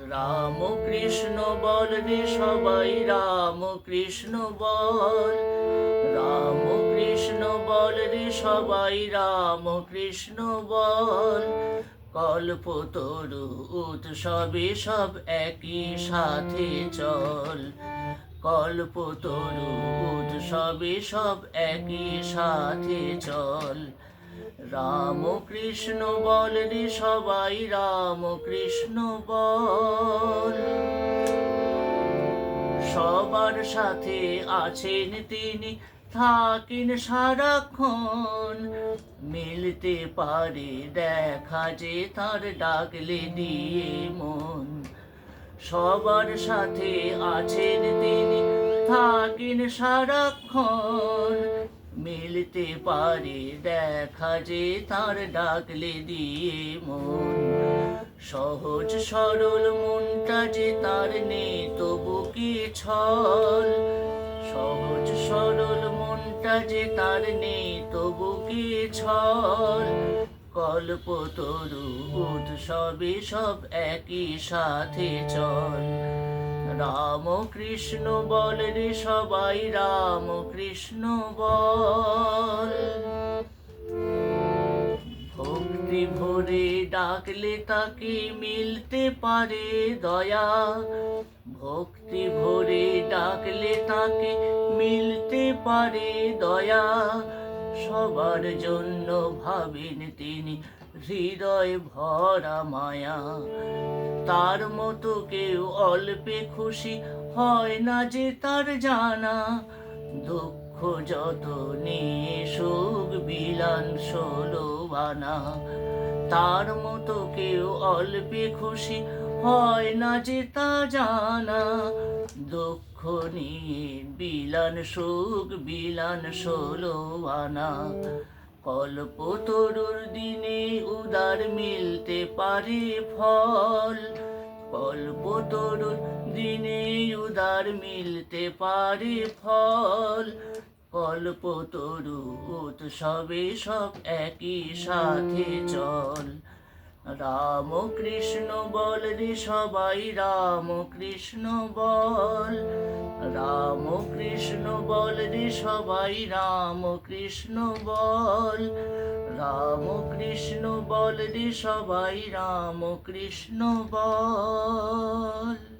রাম কৃষ্ণ বল রে সবাই রাম কৃষ্ণ বল। রাম কৃষ্ণ বল রে সবাই রাম কৃষ্ণ বল। কল্পতরু উৎসবে সব একই সাথে চল। কল্পতরু উৎসবে সব একই সাথে চল। রাম কৃষ্ণ বল রে সবাই রাম কৃষ্ণ বল। সবার সাথে আছেন তিনি, থাকেন সারাক্ষণ। মিলতে পারে দেখা যে তার ডাকলে দিয়ে মন। সবার সাথে আছেন তিনি, থাকেন সারাক্ষণ। মিলতে পারে দেখা যে তার ডাকলে দিয়ে মন। সহজ সরল মনটা যে তার নেই তবু কি ছল। সহজ সরল মনটা যে তার নেই তবু কি ছল। কল্পতরু উৎসবে সব একই সাথে চল। রাম কৃষ্ণ বল রে সবাই রাম কৃষ্ণ বল। ভক্তি ভরে ডাকলে তাকে মিলতে পারে দয়া। ভক্তি ভরে ডাকলে তাকে মিলতে পারে দয়া। সবার জন্য ভাবেন তিনি হৃদয় ভরা মায়া। তার মতো কেউ অল্পে খুশি হয় না যে তার জানা। দুঃখ যত নিয়ে সুখ বিলান ষোলো বানা। তার মতো কেউ অল্পে খুশি হয় না যে তা জানা। দুঃখ নিয়ে বিলান সুখ বিলান ষোলো আনা। কল্পতরুর দিনে উদার মিলতে পারে ফল। কল্পতরুর দিনে উদার মিলতে পারে ফল। কল্পতরু উৎসবে সব একই সাথে চল। রাম কৃষ্ণ বল রে সবাই রাম কৃষ্ণ বল। রাম কৃষ্ণ বল রে সবাই রাম কৃষ্ণ বল। রাম কৃষ্ণ বল রে সবাই রাম কৃষ্ণ বল।